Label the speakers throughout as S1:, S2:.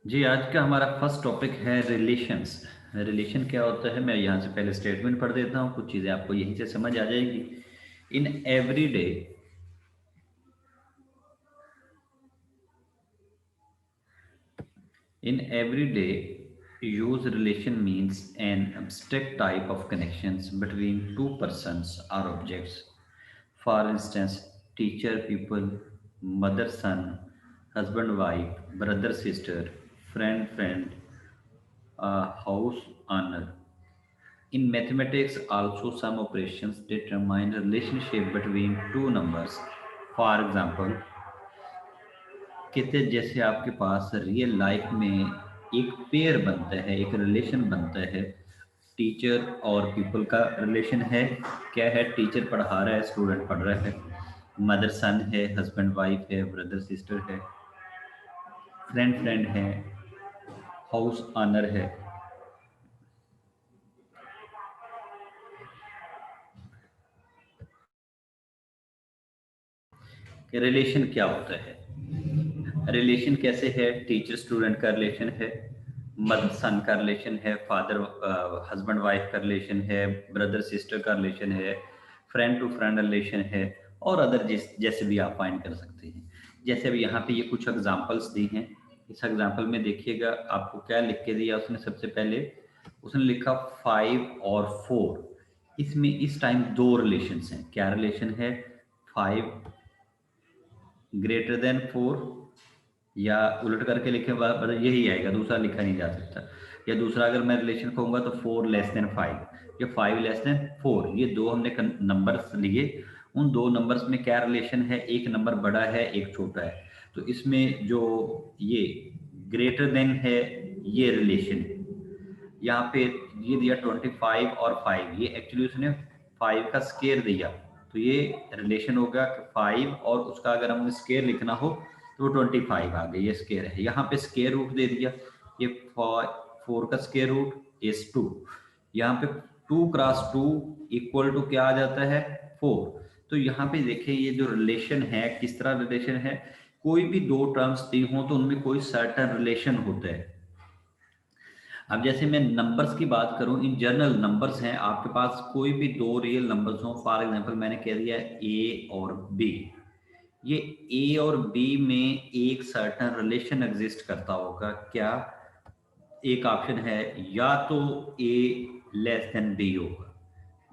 S1: जी, आज का हमारा फर्स्ट टॉपिक है रिलेशंस। रिलेशन क्या होता है? मैं यहाँ से पहले स्टेटमेंट पढ़ देता हूँ, कुछ चीज़ें आपको यहीं से समझ आ जाएगी। In every day In everyday use, relation means an abstract type of connections between two persons or objects. For instance, teacher pupil, mother son, husband wife, brother sister, friend, house owner. In mathematics, also some operations determine relationship between two numbers. For example, कहते हैं जैसे आपके पास real life में एक pair बनता है, एक relation बनता है, टीचर और पीपल का रिलेशन है। क्या है? टीचर पढ़ा रहा है, स्टूडेंट पढ़ रहा है, मदर सन है, हस्बैंड वाइफ है, ब्रदर सिस्टर है, फ्रेंड है, हाउस ऑनर है। रिलेशन क्या होता है? रिलेशन कैसे है? टीचर स्टूडेंट का रिलेशन है, मदर सन का रिलेशन है, फादर हस्बैंड वाइफ का रिलेशन है, ब्रदर सिस्टर का रिलेशन है, फ्रेंड टू फ्रेंड रिलेशन है, और अदर जैसे भी आप फाइंड कर सकते हैं। जैसे अभी यहाँ पे ये कुछ एग्जांपल्स दी हैं। इस एग्जांपल में देखिएगा आपको क्या लिख के दिया उसने। सबसे पहले उसने लिखा 5 और 4। इसमें इस टाइम दो रिलेशंस हैं। क्या रिलेशन है? 5 greater than 4, या उलट करके लिखे मतलब यही आएगा, दूसरा लिखा नहीं जा सकता। या दूसरा अगर मैं रिलेशन कहूँगा तो 4 <5 या 5 <4। ये दो हमने नंबर्स लिए। उन दो नंबर्स में क्या रिलेशन है? एक नंबर बड़ा है, एक छोटा है। तो इसमें जो ये ग्रेटर देन है, ये रिलेशन है। यहाँ पे ये दिया 25 और 5। ये एक्चुअली उसने 5 का स्केयर दिया, तो ये रिलेशन हो गया 5, और उसका अगर हमें स्केयर लिखना हो तो 25 आ गया, ये स्केयर है। यहाँ पे स्केयर रूट दे दिया, ये 4 का स्केयर रूट इज 2। यहाँ पे 2 × 2 इक्वल टू क्या आ जाता है? 4। तो यहाँ पे देखिए ये जो रिलेशन है, किस तरह रिलेशन है। कोई भी दो टर्म्स दी हो तो उनमें कोई सर्टेन रिलेशन होता है। अब जैसे मैं नंबर्स की बात करूं, इन जनरल नंबर्स हैं, आपके पास कोई भी दो रियल नंबर्स हो। फॉर एग्जांपल मैंने कह दिया ए और बी। ये ए और बी में एक सर्टेन रिलेशन एग्जिस्ट करता होगा। क्या? एक ऑप्शन है, या तो ए लेस देन बी होगा।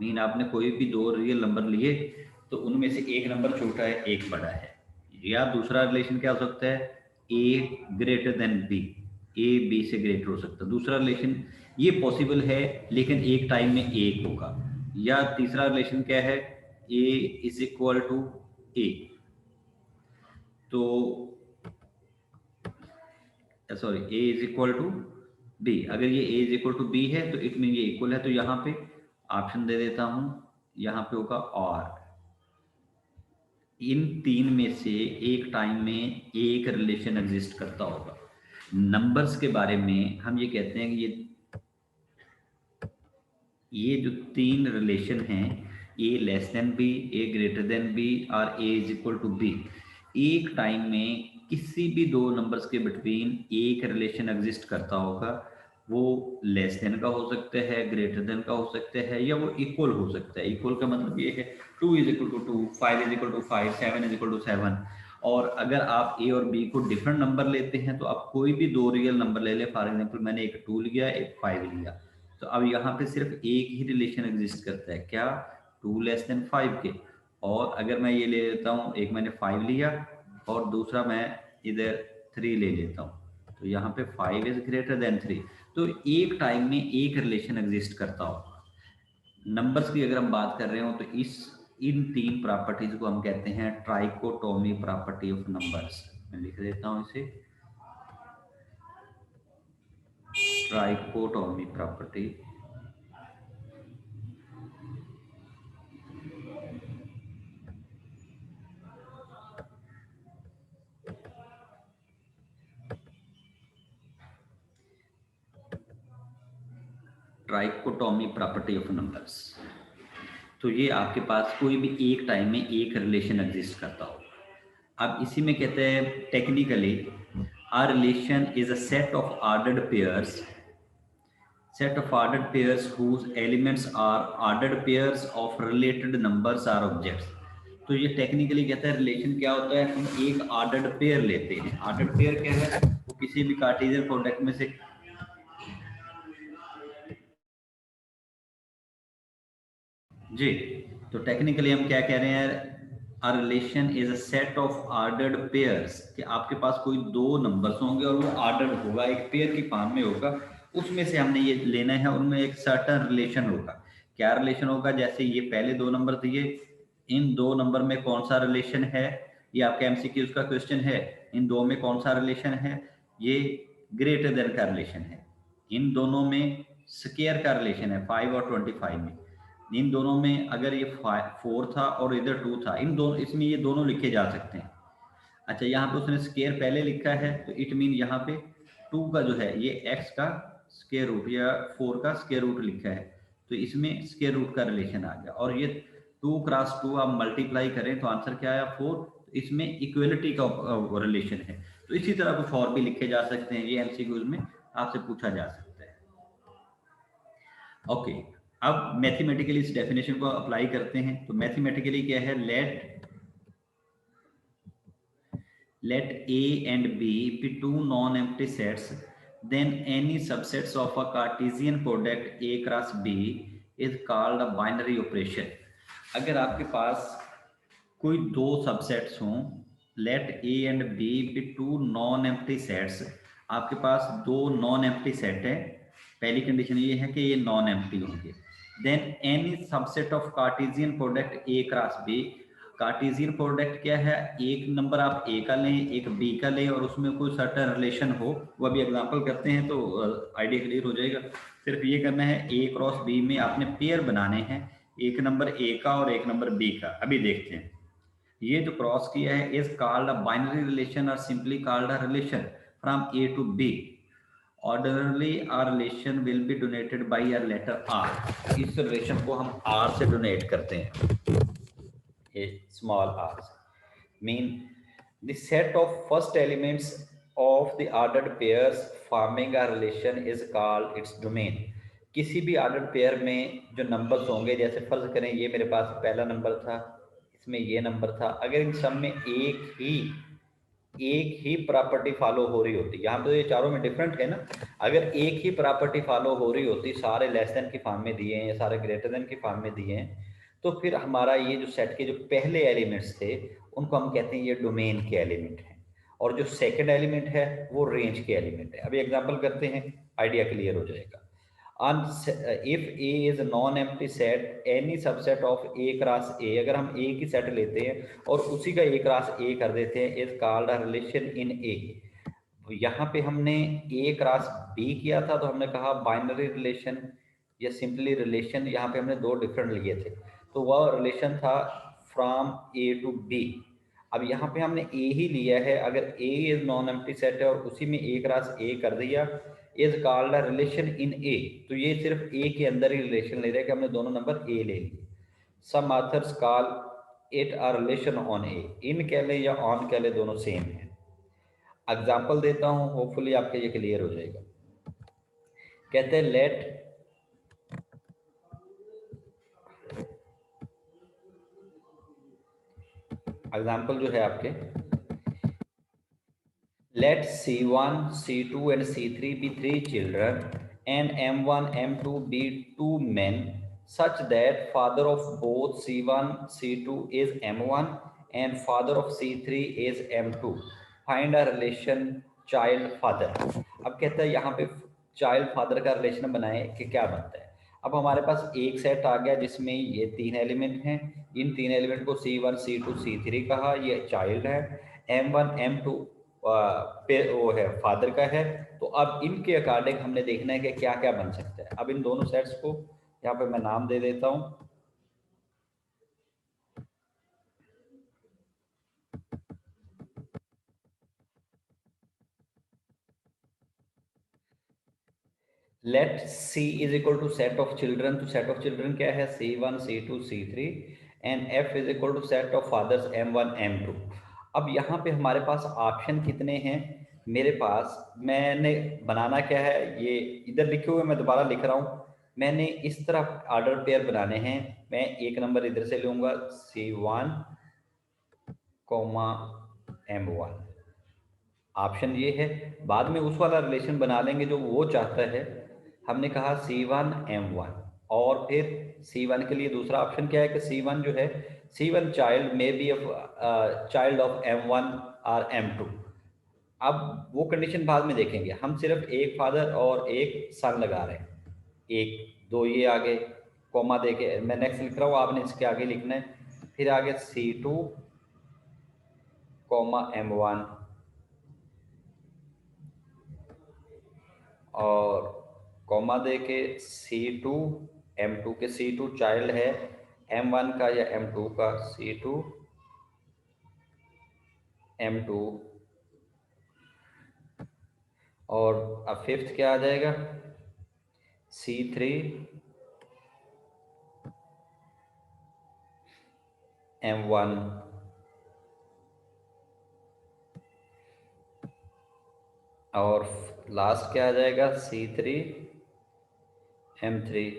S1: मीन आपने कोई भी दो रियल नंबर लिए तो उनमें से एक नंबर छोटा है, एक बड़ा है। या दूसरा रिलेशन क्या हो सकता है? A greater than B. A B से ग्रेटर हो सकता है। दूसरा रिलेशन ये पॉसिबल है, लेकिन एक टाइम में एक होगा। या तीसरा रिलेशन क्या है? A is equal to A. तो sorry, A is equal to B. अगर ये A is equal to B है तो इट मीन ये इक्वल है। तो यहाँ पे ऑप्शन दे देता हूं, यहाँ पे होगा और। इन तीन में से एक टाइम में एक रिलेशन एग्जिस्ट करता होगा। नंबर्स के बारे में हम ये कहते हैं कि ये जो तीन रिलेशन हैं, ए लेस देन बी, ए ग्रेटर देन बी और ए इज इक्वल टू बी, एक टाइम में किसी भी दो नंबर्स के बिटवीन एक रिलेशन एग्जिस्ट करता होगा। वो लेस देन का हो सकता है, ग्रेटर देन का हो सकता है, या वो इक्वल हो सकता है। इक्वल का मतलब ये है 2 is equal to 2, 5 is equal to 5, 7 is equal to 7। और अगर आप ए और बी को डिफरेंट नंबर लेते हैं तो आप कोई भी दो रियल नंबर ले लें। फॉर एग्जाम्पल मैंने एक 2 लिया, एक 5 लिया, तो अब यहाँ पे सिर्फ एक ही रिलेशन एग्जिस्ट करता है। क्या? 2 <5 के। और अगर मैं ये ले लेता हूँ, एक मैंने 5 लिया और दूसरा मैं इधर 3 ले लेता हूँ, तो यहाँ पे 5 इज ग्रेटर देन 3। तो एक टाइम में एक रिलेशन एग्जिस्ट करता होगा। नंबर्स की अगर हम बात कर रहे हो तो इस इन तीन प्रॉपर्टीज को हम कहते हैं ट्राइकोटोमी प्रॉपर्टी ऑफ नंबर्स। मैं लिख देता हूँ इसे, trichotomy property. Trichotomy property of numbers. तो ये आपके पास कोई भी एक टाइम में एक रिलेशन एग्जिस्ट करता हो। अब इसी में कहते हैं technically A relation is a set of ordered pairs whose elements are ordered pairs of related numbers or objects. तो ये टेक्निकली कहता है रिलेशन क्या होता है, हम एक ऑर्डर्ड पेयर लेते हैं. ऑर्डर्ड पेयर क्या है, वो किसी भी कार्टेशियन प्रोडक्ट में से जी. तो टेक्निकली हम क्या कह रहे हैं, a relation is a set of ordered pairs, कि आपके पास कोई दो नंबर्स होंगे और वो ऑर्डर्ड होगा, एक पेयर की फॉर्म में होगा, उसमें से हमने ये लेना है, उनमें एक सर्टेन रिलेशन होगा. क्या रिलेशन होगा, जैसे ये पहले दो नंबर दिए, इन दो नंबर में कौन सा रिलेशन है, ये आपके एमसीक्यूज का क्वेश्चन है. इन दो में कौन सा रिलेशन है, ये ग्रेटर देन का रिलेशन है. इन दोनों में स्क्वायर का रिलेशन है 5 और 25 में. इन दोनों में अगर ये 4 था और इधर 2 था, इन दोनों इसमें ये दोनों लिखे जा सकते हैं. अच्छा, यहाँ पे उसने स्क्वायर पहले लिखा है, तो इट मीन यहाँ पे 2 का जो है ये x का स्क्वायर रूट या 4 का स्क्वायर रूट लिखा है, तो इसमें स्क्वायर रूट का रिलेशन आ गया. और ये 2 क्रॉस 2 आप मल्टीप्लाई करें तो आंसर क्या आया 4. तो इसमें इक्वलिटी का रिलेशन है. तो इसी तरह कुछ और भी लिखे जा सकते हैं, ये एमसीक्यूज में आपसे पूछा जा सकता है. ओके, अब मैथमेटिकली इस डेफिनेशन को अप्लाई करते हैं. तो मैथमेटिकली क्या है, let A and B be two non-empty sets, then any subsets of a Cartesian product A cross B is called a binary operation. अगर आपके पास कोई दो सबसेट्स हों, let A and B be two non-empty sets, आपके पास दो non empty set है, पहली condition ये है कि ये नॉन एम्प्टी होंगे. Then any subset of cartesian product A cross B. Cartesian product क्या है, एक नंबर आप ए का लें, एक बी का लें, और उसमें कोई सर्टेन रिलेशन हो. वो अभी एग्जांपल करते हैं तो आइडिया क्लियर हो जाएगा. सिर्फ ये करना है, ए क्रॉस बी में आपने पेयर बनाने हैं, एक नंबर ए का और एक नंबर बी का. अभी देखते हैं, ये जो क्रॉस किया है is called a binary relation और simply called a relation from A to B. Ordinarily our relation will be denoted by a letter R. इस रिलेशन को हम R से डोनेट करते हैं, ये small r. Mean the set of first elements of the ordered pairs forming a relation is called its domain. किसी भी ordered pair में जो नंबर्स होंगे, जैसे फर्ज करें ये मेरे पास पहला नंबर था, इसमें ये नंबर था, अगर इन सब में एक ही प्रॉपर्टी फॉलो हो रही होती, यहाँ पे तो ये चारों में डिफरेंट है ना, अगर एक ही प्रॉपर्टी फॉलो हो रही होती, सारे लेस देन की फॉर्म में दिए हैं या सारे ग्रेटर देन की फॉर्म में दिए हैं, तो फिर हमारा ये जो सेट के जो पहले एलिमेंट्स थे उनको हम कहते हैं ये डोमेन के एलिमेंट हैं, और जो सेकंड एलिमेंट है वो रेंज के एलिमेंट है. अभी एग्जांपल करते हैं, आइडिया क्लियर हो जाएगा. if A is a non-empty set, any subset of A cross A, अगर हम A की सेट लेते हैं और उसी का A क्रॉस A कर देते हैं, is called a relation in A. यहाँ पे हमने A क्रॉस B किया था तो हमने कहा बाइनरी रिलेशन या सिंपली रिलेशन. यहाँ पे हमने दो डिफरेंट लिए थे, तो वह रिलेशन था फ्रॉम A टू B. अब यहाँ पे हमने A ही लिया है, अगर A is non empty set है और उसी में A क्रॉस A कर दिया, is called a relation in A. तो ये सिर्फ A के अंदर ही रिलेशन ले रहे हैं कि हमने दोनों नंबर A ले लिए. Some authors call it a relation on A. इन कह ले या ऑन कह ले, दोनों सेम है. एग्जाम्पल देता हूँ, होपफुली आपके ये क्लियर हो जाएगा. कहते हैं लेट एग्जाम्पल जो है आपके, let C1, C2 and C3 be three children and M1, M2 be two men, such that father of both C1, C2 is M1 and father of C3 is M2. Find a relation child father. अब कहता है यहाँ पे child father का relation बनाए कि क्या बनता है. अब हमारे पास एक सेट आ गया जिसमें ये तीन एलिमेंट हैं, इन तीन एलिमेंट को C1, C2, C3 कहा, ये चाइल्ड है. M1, M2 वो है फादर का है. तो अब इनके अकॉर्डिंग हमने देखना है कि क्या क्या बन सकता है. अब इन दोनों सेट्स को यहाँ पे मैं नाम दे देता हूँ. Let C is equal to set of children. तो सेट ऑफ चिल्ड्रन क्या है, C1, C2, C3 and F is equal to set of fathers M1, M2. अब यहाँ पे हमारे पास ऑप्शन कितने हैं, मेरे पास मैंने बनाना क्या है, ये इधर लिखे हुए मैं दोबारा लिख रहा हूँ। मैंने इस तरह ऑर्डर पेयर बनाने हैं। मैं एक नंबर इधर से लूँगा C1 कोमा M1, ऑप्शन ये है। बाद में उस वाला रिलेशन बना लेंगे जो वो चाहता है। हमने कहा C1 M1, और फिर C1 के लिए दूसरा ऑप्शन क्या है कि C1 जो है, C1 child may be child of M1 और M2। अब वो कंडीशन बाद में देखेंगे, हम सिर्फ एक फादर और एक सन लगा रहे हैं। एक दो ये आगे कॉमा देके मैं नेक्स्ट लिख रहा हूँ, आपने इसके आगे लिखना है। फिर आगे C2 कॉमा M1, और कॉमा देके C2 M2 के C2 चाइल्ड है M1 का या M2 का, C2 M2। और अब फिफ्थ क्या आ जाएगा, C3 M1। और लास्ट क्या आ जाएगा, C3 M3,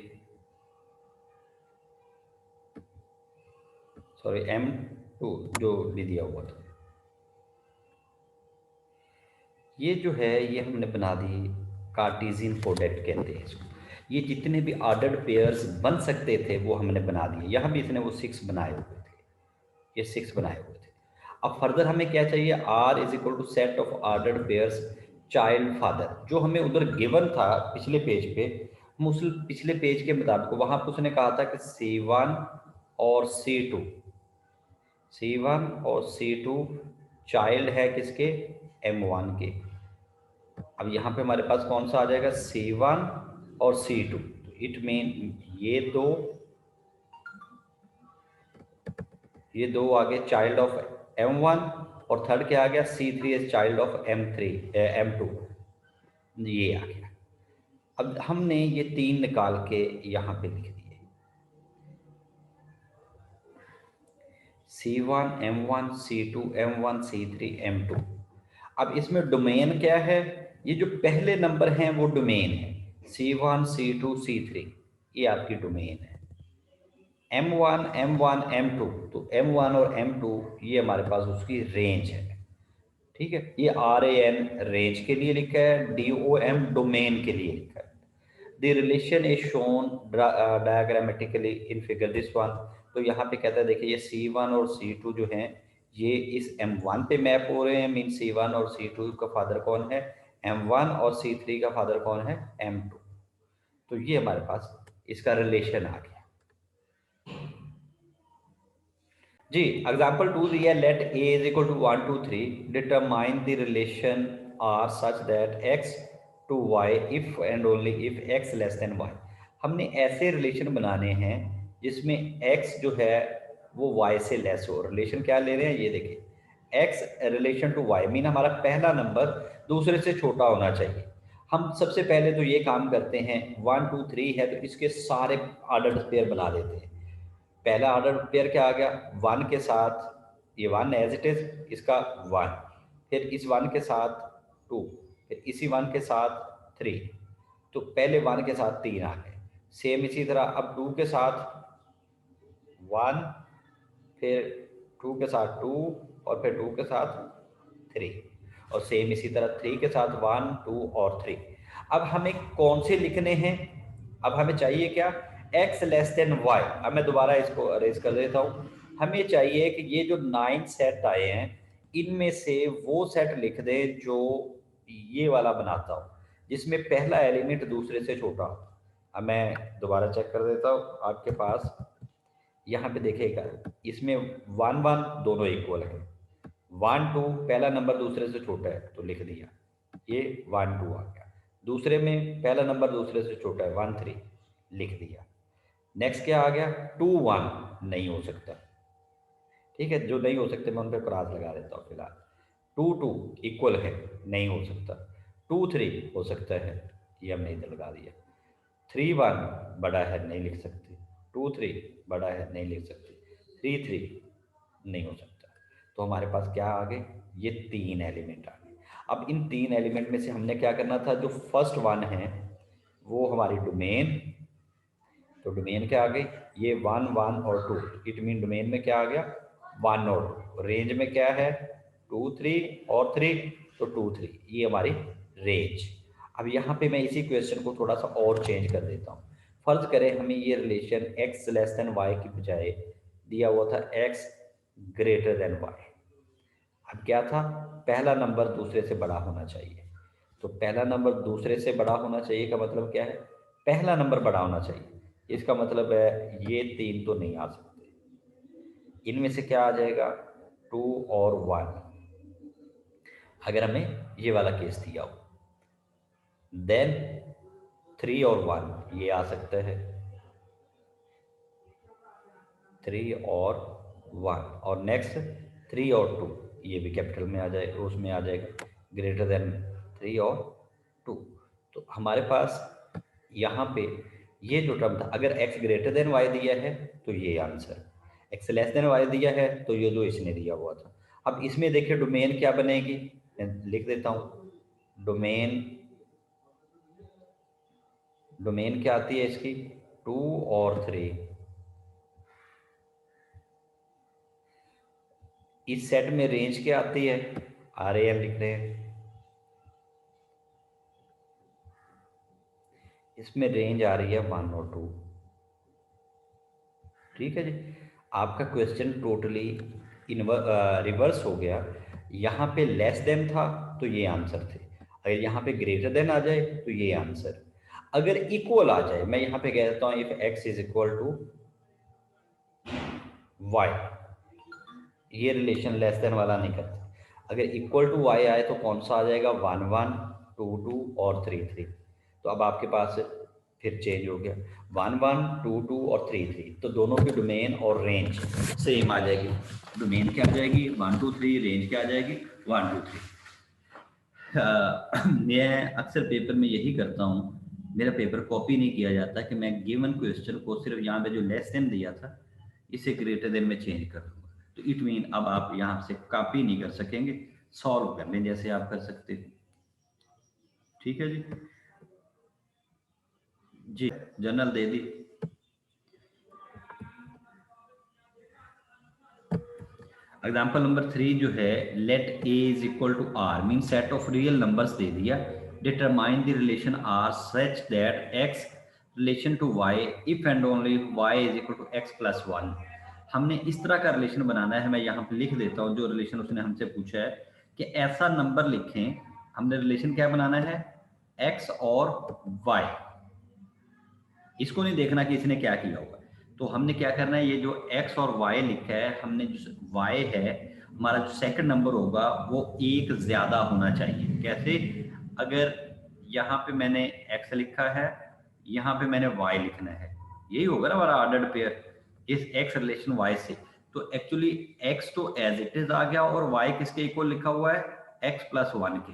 S1: सॉरी M2 जो भी दिया हुआ था। ये जो है ये हमने बना दी, कार्टेशियन प्रोडक्ट कहते हैं इसको। ये जितने भी ऑर्डर्ड पेयर्स बन सकते थे वो हमने बना दिए। यहाँ भी इसने वो 6 बनाए हुए थे, ये 6 बनाए हुए थे। अब फर्दर हमें क्या चाहिए, R is equal to set of ordered pairs child father, जो हमें उधर गिवन था पिछले पेज पे। हम उस पिछले पेज के मुताबिक वहाँ पर उसने कहा था कि C1 और C2, C1 और C2 चाइल्ड है किसके, M1 के। अब यहाँ पे हमारे पास कौन सा आ जाएगा, C1 और C2। तो इट मीन ये दो आगे चाइल्ड ऑफ M1, और थर्ड क्या आ गया, C3 is child of M2, ये आ गया। अब हमने ये 3 निकाल के यहाँ पे लिख दिए, C1 M1 C2 M1 C3 M2। अब इसमें डोमेन क्या है, ये जो पहले नंबर हैं वो डोमेन है, C1 C2 C3, ये आपकी डोमेन है। M1 M1 M2, तो M1 और M2 ये हमारे पास उसकी रेंज है। ठीक है, ये RAN रेंज के लिए लिखा है, DOM डोमेन के लिए लिखा है। The relation is shown diagrammatically in figure this one. तो यहाँ पे कहता है देखिए, ये C1 और C2 जो हैं ये इस M1 पे मैप हो रहे हैं। मीन C1 और C2 का फादर कौन है, M1, और C3 का फादर कौन है, M2। तो ये हमारे पास इसका रिलेशन आ गया जी। एग्जाम्पल 2 दिया, let A is equal to 1 2 3, determine the relation R such that X to Y if and only if X less than Y। हमने ऐसे रिलेशन बनाने हैं जिसमें X जो है वो Y से लेस हो। रिलेशन क्या ले रहे हैं, ये देखिए, X relation to Y mean हमारा पहला नंबर दूसरे से छोटा होना चाहिए। हम सबसे पहले तो ये काम करते हैं, 1 2 3 है तो इसके सारे ऑर्डर पेयर बना देते हैं। पहला ऑर्डर पेयर क्या आ गया, 1 के साथ, ये 1 एज इट इज, इसका 1, फिर इस 1 के साथ 2, फिर इसी 1 के साथ 3। तो पहले 1 के साथ 3 आ गए। सेम इसी तरह अब 2 के साथ 1, फिर 2 के साथ 2, और फिर 2 के साथ 3, और सेम इसी तरह 3 के साथ 1 2 और 3। अब हमें कौन से लिखने हैं, अब हमें चाहिए क्या, x लेस देन y। अब मैं दोबारा इसको अरेज कर देता हूँ। हमें चाहिए कि ये जो 9 सेट आए हैं इनमें से वो सेट लिख दें जो ये वाला बनाता हो, जिसमें पहला एलिमेंट दूसरे से छोटा हो। अब मैं दोबारा चेक कर देता हूँ आपके पास, यहाँ पे देखिएगा, इसमें 1 1 दोनों इक्वल है, 1 2 पहला नंबर दूसरे से छोटा है तो लिख दिया, ये 1 2 आ गया। दूसरे में पहला नंबर दूसरे से छोटा है 1 3, लिख दिया। नेक्स्ट क्या आ गया, 2 1 नहीं हो सकता। ठीक है, जो नहीं हो सकते मैं उन पर क्रॉस लगा देता हूँ फिलहाल। 2 2 इक्वल है, नहीं हो सकता। 2 3 हो सकता है, ये हमने इधर लगा दिया। 3 1 बड़ा है, नहीं लिख सकते। 2 3 बड़ा है, नहीं लिख सकते। 3 3 नहीं हो सकता। तो हमारे पास क्या आ गए, ये 3 एलिमेंट आ गए। अब इन 3 एलिमेंट में से हमने क्या करना था, जो फर्स्ट वन है वो हमारी डोमेन, तो डोमेन क्या आ गई, ये 1 1 और 2, इट मीन डोमेन में क्या आ गया 1 और 2, रेंज में क्या है 2 3 और 3, तो 2 3, ये हमारी रेंज। अब यहाँ पे मैं इसी क्वेश्चन को थोड़ा सा और चेंज कर देता हूँ। फर्ज करें हमें ये relation x less than y की बजाय दिया हुआ था x ग्रेटर देन y। अब क्या था, पहला नंबर दूसरे से बड़ा होना चाहिए, तो पहला नंबर दूसरे से बड़ा होना चाहिए का मतलब क्या है, पहला नंबर बड़ा होना चाहिए। इसका मतलब है ये 3 तो नहीं आ सकते, इनमें से क्या आ जाएगा 2 और 1, अगर हमें ये वाला केस दिया हो। देन 3 और 1 ये आ सकता है, 3 और 1, और नेक्स्ट 3 और 2 ये भी कैपिटल में आ जाएगा, उसमें आ जाएगा ग्रेटर देन 3 और 2। तो हमारे पास यहाँ पे ये जो टर्म था, अगर x ग्रेटर देन y दिया है तो ये answer, x less than y दिया है तो ये जो इसने दिया हुआ था। अब इसमें देखिए डोमेन क्या बनेगी, मैं लिख देता हूँ, डोमेन क्या आती है इसकी 2 और 3। इस सेट में रेंज क्या आती है, RAN लिख रहे हैं, इसमें रेंज आ रही है 1 और 2। ठीक है जी, आपका क्वेश्चन टोटली रिवर्स हो गया। यहाँ पे लेस देन था तो ये आंसर थे, अगर यहाँ पे ग्रेटर देन आ जाए तो ये आंसर, अगर इक्वल आ जाए, मैं यहाँ पे कह देता हूँ if x is equal to y, ये रिलेशन लेस देन वाला नहीं करते, अगर इक्वल टू y आए तो कौन सा आ जाएगा 1 1 2 2 और 3 3। तो अब आपके पास फिर चेंज हो गया 1 1 2 2 और 3 3, तो दोनों की डोमेन और रेंज सेम आ जाएगी। डोमेन क्या आ जाएगी 1 2 3, रेंज क्या आ जाएगी 1 2 3। मैं अक्सर पेपर में यही करता हूँ, मेरा पेपर कॉपी नहीं किया जाता कि मैं गिवन क्वेश्चन को सिर्फ यहाँ पे जो लेस देन दिया था इसे ग्रेटर देन में चेंज कर दूंगा, तो इट मीन अब आप यहाँ से कॉपी नहीं कर सकेंगे, सॉल्व कर लें जैसे आप कर सकते हो। ठीक है जी, जी जर्नल दे दी। एग्जाम्पल नंबर 3 जो है, let a is equal to r mean set of real numbers दे दिया, determine the relation r such that x relation to y if and only y is equal to x plus 1। हमने इस तरह का relation बनाना है, मैं यहाँ पे लिख देता हूँ जो रिलेशन उसने हमसे पूछा है कि ऐसा नंबर लिखें, हमने रिलेशन क्या बनाना है x और y, इसको नहीं देखना कि इसने क्या किया होगा। तो हमने क्या करना है, ये जो x और y लिखा है, हमने जो y है हमारा जो सेकंड नंबर होगा वो एक ज्यादा होना चाहिए। कैसे, अगर यहाँ पे मैंने x लिखा है, यहाँ पे मैंने y लिखना है, यही होगा ना हमारा ऑर्डर्ड पेयर इस x रिलेशन y से। तो एक्चुअली x तो एज इट इज आ गया और y किसके इक्वल लिखा हुआ है x प्लस 1 के,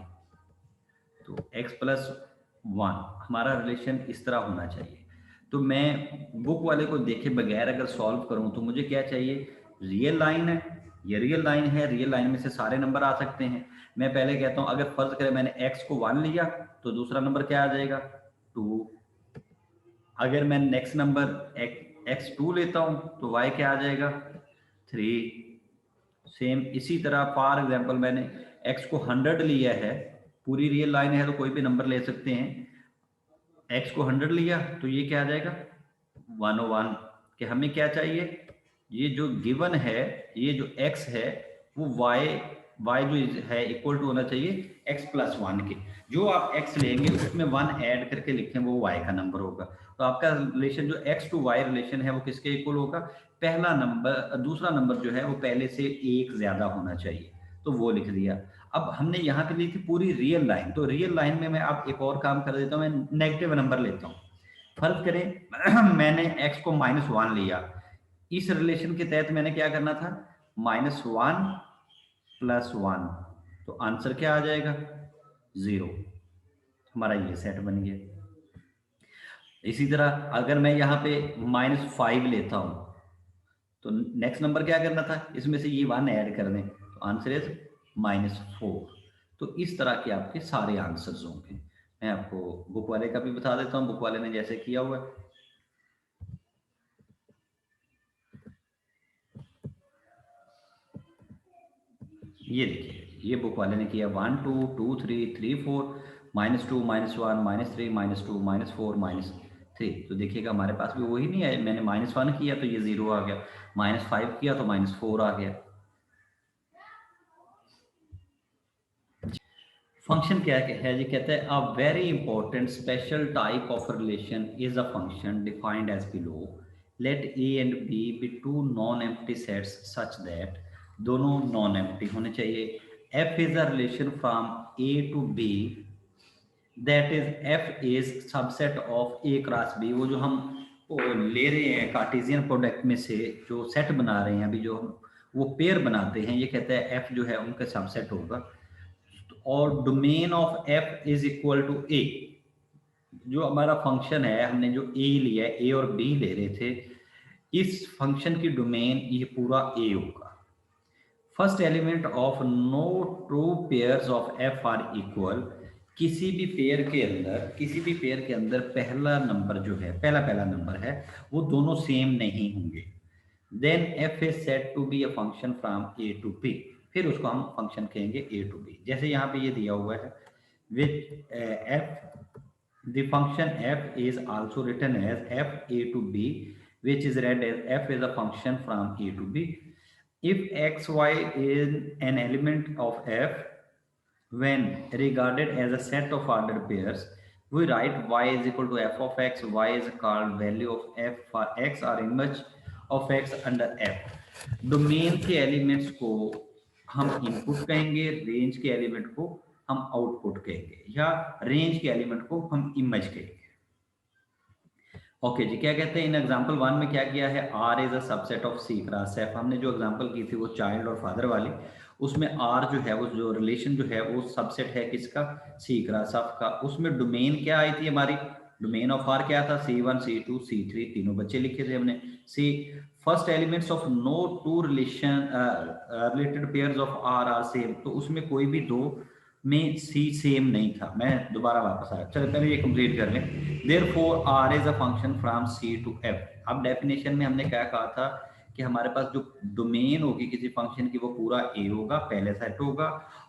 S1: तो x प्लस 1 हमारा रिलेशन इस तरह होना चाहिए। तो मैं बुक वाले को देखे बगैर अगर सॉल्व करूं तो मुझे क्या चाहिए, रियल लाइन है, ये रियल लाइन है, रियल लाइन में से सारे नंबर आ सकते हैं। मैं पहले कहता हूं अगर फर्ज करें मैंने x को 1 लिया तो दूसरा नंबर क्या आ जाएगा 2, अगर मैं नेक्स्ट नंबर x2 लेता हूं तो y क्या आ जाएगा 3। सेम इसी तरह फॉर एग्जांपल मैंने x को 100 लिया है, पूरी रियल लाइन है तो कोई भी नंबर ले सकते हैं, x को 100 लिया तो ये क्या आ जाएगा 101, कि हमें क्या चाहिए, ये जो गिवन है, ये जो x है वो y जो है इक्वल टू होना चाहिए x प्लस 1 के, जो आप x लेंगे उसमें 1 ऐड करके लिखें वो y का नंबर होगा। तो आपका रिलेशन जो x टू y रिलेशन है वो किसके इक्वल होगा, पहला नंबर, दूसरा नंबर जो है वो पहले से एक ज्यादा होना चाहिए, तो वो लिख दिया। अब हमने यहाँ पे ली थी पूरी रियल लाइन, तो रियल लाइन में मैं आप एक और काम कर देता हूँ, मैं नेगेटिव नंबर लेता हूँ। फर्ज करें मैंने x को -1 लिया, इस रिलेशन के तहत मैंने क्या करना था -1 प्लस 1, तो आंसर क्या आ जाएगा 0, हमारा ये सेट बन गया। इसी तरह अगर मैं यहाँ पे -5 लेता हूँ तो नेक्स्ट नंबर क्या करना था, इसमें से ये 1 ऐड कर दें, तो आंसर इज -4। तो इस तरह के आपके सारे आंसर्स होंगे। मैं आपको बुक वाले का भी बता देता हूँ, बुक वाले ने जैसे किया हुआ है। ये देखिए, ये बुक वाले ने किया 1 2 2 3 3 4 -2 -1 -3 -2 -4 -3। तो देखिएगा हमारे पास भी वही नहीं है, मैंने -1 किया तो ये 0 आ गया, -5 किया तो -4 आ गया। फंक्शन क्या है जी, कहते हैं a very important special type of relation is a function defined as below. Let A and B be two non empty sets such that, दोनों नॉन एम्प्टी होने चाहिए। F is a relation from A to B, that is F is subset of A cross B. वो जो हम वो ले रहे हैं कार्टेशियन प्रोडक्ट में से जो सेट बना रहे हैं अभी, जो हम वो पेयर बनाते हैं, ये कहते हैं एफ जो है उनका सबसेट होगा। और domain of F is equal to A. जो हमारा फंक्शन है, हमने जो ए लिया है, ए और बी ले रहे थे, इस फंक्शन की डोमेन ये पूरा ए होगा। First element of no two pairs of F are equal. किसी भी पेयर के अंदर पहला नंबर जो है, पहला नंबर है, वो दोनों सेम नहीं होंगे। Then F is said to be a function from A to B. फिर उसको हम फंक्शन कहेंगे ए टू बी। जैसे यहाँ पे ये दिया हुआ है with F, the function f is also written as f a to b, which is read as f is a function from a to b. If x y is an element of f, when regarded as a set of ordered pairs, we write y is equal to f of x. Y is called value of f for x or image of x under f. Domain के elements को हम input कहेंगे, range के element को हम output कहेंगे, या range के एलिमेंट को हम इमेज कहेंगे। ओके जी, क्या कहते हैं इन एग्जांपल 1 में क्या किया है, R is a subset of C cross F. हमने जो एग्जांपल की थी वो चाइल्ड और फादर वाली, उसमें आर जो है वो जो रिलेशन जो है वो सबसेट है किसका, सी क्रॉस एफ का। उसमें डोमेन क्या आई थी हमारी, डोमेन ऑफ आर क्या था, C1 C2 C3, तीनों बच्चे लिखे थे हमने। C first elements of no two relation related pairs of R are same, तो उसमें कोई भी दो में सी सेम नहीं था। मैं दोबारा वापस आया, चलो पहले ये कंप्लीट कर लें। Therefore R is a function from C to F. अब डेफिनेशन में हमने क्या कहा था कि हमारे पास जो डोमेन होगी किसी फंक्शन की वो पूरा ए होगा, पहले सेट होगा,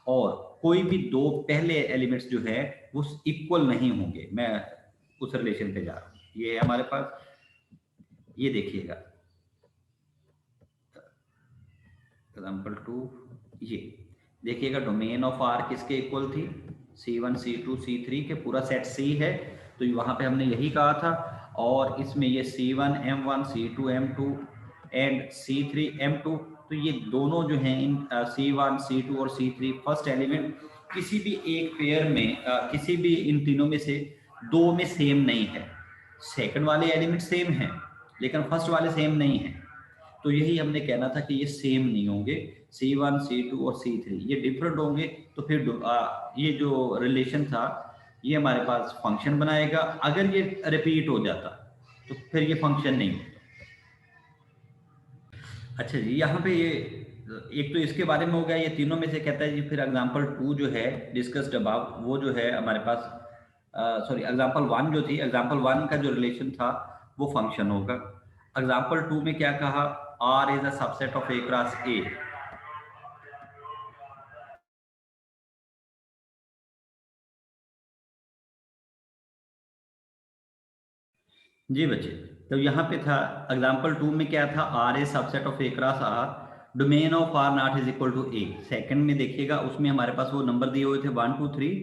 S1: और कोई भी दो पहले एलिमेंट्स जो है वो इक्वल नहीं होंगे। मैं उस रिलेशन पे जा रहा हूँ। ये है हमारे पास, ये देखिएगा एग्जाम्पल 2, ये देखिएगा डोमेन ऑफ आर किसके इक्वल थी, C1 C2 C3 के, पूरा सेट सी है, तो वहां पे हमने यही कहा था। और इसमें ये C1 M1 C2 M2 and C3 M2, तो ये दोनों जो हैं इन C1 C2 और C3 फर्स्ट एलिमेंट किसी भी एक पेयर में किसी भी इन तीनों में से दो में सेम नहीं है। सेकंड वाले एलिमेंट सेम हैं लेकिन फर्स्ट वाले सेम नहीं हैं। तो यही हमने कहना था कि ये सेम नहीं होंगे, C1 C2 और C3 ये डिफरेंट होंगे। तो फिर ये जो रिलेशन था ये हमारे पास फंक्शन बनाएगा। अगर ये रिपीट हो जाता तो फिर ये फंक्शन नहीं होता। अच्छा जी, यहाँ पे ये एक तो इसके बारे में हो गया, ये तीनों में से कहता है जी। फिर एग्जाम्पल 2 जो है डिस्कस्ड अबाउट, वो जो है हमारे पास सॉरी एग्जाम्पल 1 जो थी, एग्जाम्पल 1 का जो रिलेशन था वो फंक्शन होगा। एग्जाम्पल 2 में क्या कहा, R is a subset of A cross A. जी बच्चे, तो यहाँ पे था एग्जाम्पल 2 में क्या था, R is subset of A cross R, domain of R not is equal to A. Second में देखिएगा उसमें हमारे पास वो नंबर दिए हुए थे 1 2 3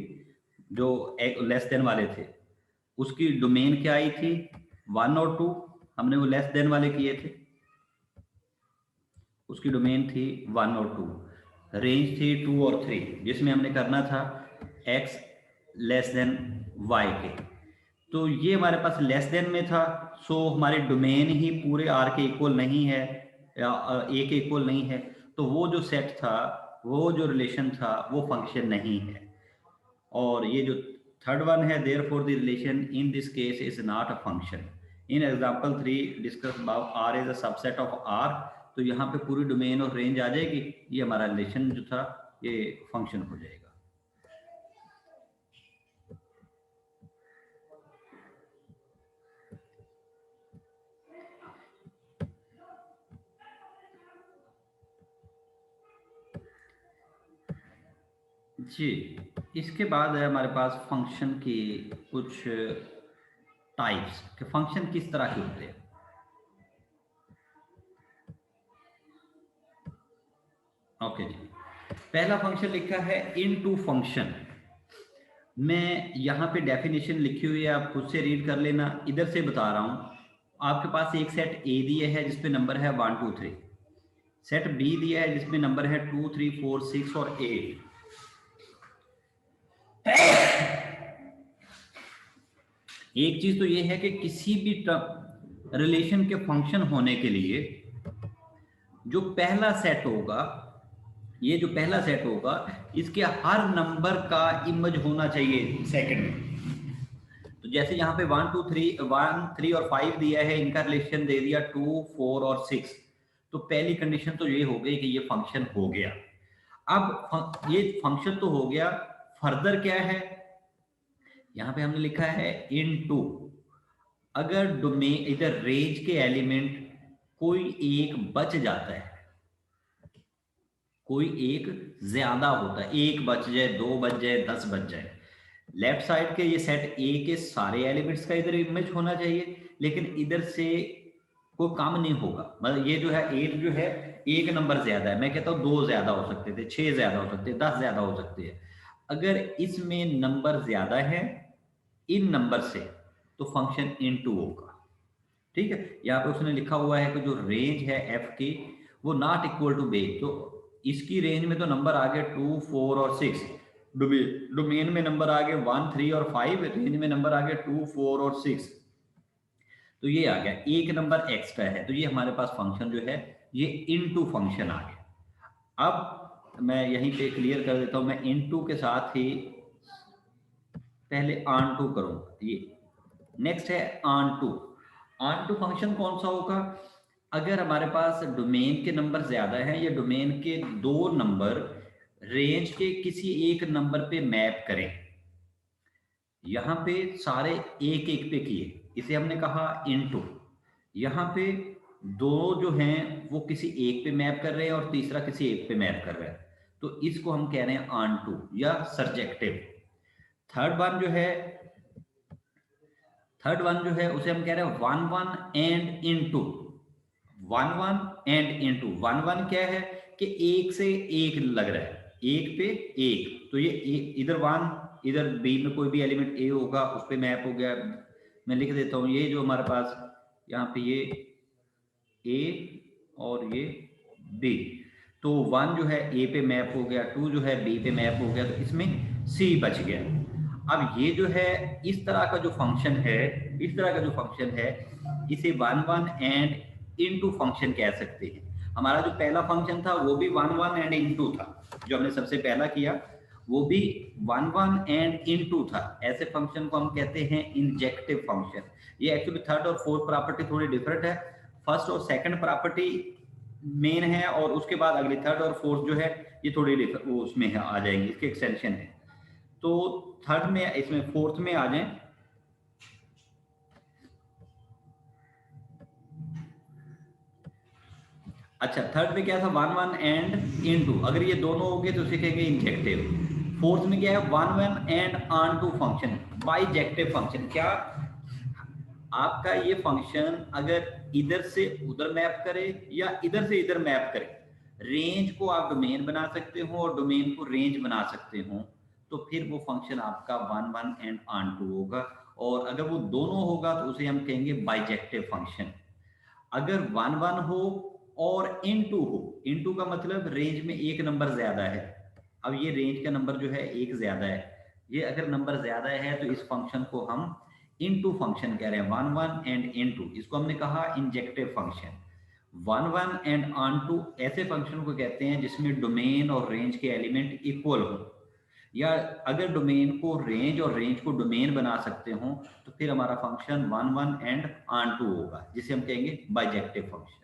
S1: जो लेस देन वाले थे, उसकी डोमेन क्या आई थी 1 और 2, हमने वो लेस देन वाले किए थे, उसकी डोमेन थी 1 और 2, रेंज थी 2 और 3, जिसमें हमने करना था x लेस देन y के। तो ये हमारे पास लेस देन में था, सो हमारे डोमेन ही पूरे r के इक्वल नहीं है या a के इक्वल नहीं है, तो वो जो सेट था, वो जो रिलेशन था वो फंक्शन नहीं है। और ये जो थर्ड वन है, therefore the relation in this case is not a function. In example 3 discuss about R is a subset of R, तो यहाँ पे पूरी डोमेन और रेंज आ जाएगी, ये हमारा रिलेशन जो था ये फंक्शन हो जाएगा। जी, इसके बाद है हमारे पास फंक्शन की कुछ टाइप्स के फंक्शन किस तरह के होते हैं। ओके जी, पहला फंक्शन लिखा है इनटू फंक्शन। मैं यहाँ पे डेफिनेशन लिखी हुई है, आप खुद से रीड कर लेना। इधर से बता रहा हूँ, आपके पास एक सेट ए दिया है जिसपे नंबर है 1 2 3, सेट बी दिया है जिसमें नंबर है 2 3 4 6 और 8। एक चीज तो ये है कि किसी भी रिलेशन के फंक्शन होने के लिए जो पहला सेट होगा, ये जो पहला सेट होगा, इसके हर नंबर का इमेज होना चाहिए सेकंड में। तो जैसे यहाँ पे 1 2 3 1 3 और 5 दिया है, इनका रिलेशन दे दिया 2 4 और 6। तो पहली कंडीशन तो ये हो गई कि ये फंक्शन हो गया। अब ये फंक्शन तो हो गया, फर्दर क्या है, यहाँ पे हमने लिखा है इनटू। अगर डोमेन इधर रेंज के एलिमेंट कोई एक बच जाता है, कोई एक ज्यादा होता है, एक बच जाए, दो बच जाए, 10 बच जाए, लेफ्ट साइड के ये सेट ए के सारे एलिमेंट्स का इधर इमेज होना चाहिए, लेकिन इधर से कोई काम नहीं होगा। मतलब ये जो है 8 जो है एक नंबर ज्यादा है, मैं कहता हूँ 2 ज्यादा हो सकते थे, 6 ज्यादा हो सकते, 10 ज्यादा हो सकते हैं। अगर इसमें नंबर ज्यादा है इन नंबर से तो फंक्शन इनटू होगा। ठीक है, यहाँ पे उसने लिखा हुआ है कि जो रेंज है एफ की वो नॉट इक्वल टू बेस, तो इसकी रेंज में तो नंबर आ गए 2 4 और 6, डोमेन में नंबर आ गए 1 3 और 5, रेंज में नंबर आ गए 2 4 और 6। तो ये आ गया, एक नंबर एक्स्ट्रा है, तो ये हमारे पास फंक्शन जो है ये इनटू फंक्शन आ गया। अब मैं यहीं पे क्लियर कर देता हूं, मैं इनटू के साथ ही पहले ऑन टू करूंगा। ये नेक्स्ट है onto. Onto function कौन सा होगा, अगर हमारे पास डोमेन के नंबर ज्यादा हैं या डोमेन के दो नंबर रेंज के किसी एक नंबर पे मैप करें, यहां पे सारे एक एक पे किए, इसे हमने कहा इनटू। यहां पे दो जो हैं वो किसी एक पे मैप कर रहे हैं और तीसरा किसी एक पे मैप कर रहा है, तो इसको हम कह रहे हैं ऑन टू या सरजेक्टिव। थर्ड वन जो है उसे हम कह रहे हैं 1 1 एंड इनटू। 1 1 एंड इनटू, 1 1 क्या है कि एक से एक लग रहा है, एक पे एक, तो ये इधर 1, इधर बी में कोई भी एलिमेंट ए होगा उस पे मैप हो गया। मैं लिख देता हूं, ये जो हमारे पास यहाँ पे ये ए और ये बी, तो 1 जो है ए पे मैप हो गया, 2 जो है बी पे मैप हो गया, तो इसमें सी बच गया। अब ये जो है इस तरह का जो फंक्शन है, इस तरह का जो फंक्शन है इसे 1 1 एंड इनटू फंक्शन कह सकते हैं। हमारा जो पहला फंक्शन था वो भी 1 1 एंड इनटू था, जो हमने सबसे पहला किया वो भी 1 1 एंड इनटू था। ऐसे फंक्शन को हम कहते हैं इंजेक्टिव फंक्शन। ये एक्चुअली थर्ड और फोर्थ प्रॉपर्टी थोड़ी डिफरेंट है, फर्स्ट और सेकंड प्रॉपर्टी मेन है और उसके बाद अगली थर्ड और फोर्थ जो है ये थोड़ी वो उसमें है, आ जाएंगी, इसके एक्सटेंशन है। तो थर्ड में, इसमें फोर्थ में आ जाएं। अच्छा, थर्ड में क्या था 1 1 एंड इनटू, अगर ये दोनों हो गए तो सीखेंगे इंजेक्टिव। फोर्थ में क्या है 1 1 and onto function, bijective function. क्या आपका ये फंक्शन अगर इधर से उधर मैप करे या इधर से इधर मैप करे, रेंज को आप डोमेन बना सकते हो और डोमेन को रेंज बना सकते हो, तो फिर वो फंक्शन आपका 1 1 एंड ऑन टू होगा। और अगर वो दोनों होगा तो उसे हम कहेंगे बाइजेक्टिव फंक्शन। अगर 1 1 हो और इनटू हो, इनटू का मतलब रेंज में एक नंबर ज्यादा है। अब ये रेंज का नंबर जो है एक ज्यादा है, ये अगर नंबर ज्यादा है तो इस फंक्शन को हम इनटू फंक्शन कह रहे हैं, 1 1 एंड इनटू, इसको हमने कहा injective function. 1 1 and onto ऐसे फंक्शन को कहते हैं जिसमें डोमेन और रेंज के एलिमेंट इक्वल हो, या अगर डोमेन को रेंज और रेंज को डोमेन बना सकते हो तो फिर हमारा फंक्शन 1 1 एंड ऑन टू होगा, जिसे हम कहेंगे बाइजेक्टिव फंक्शन।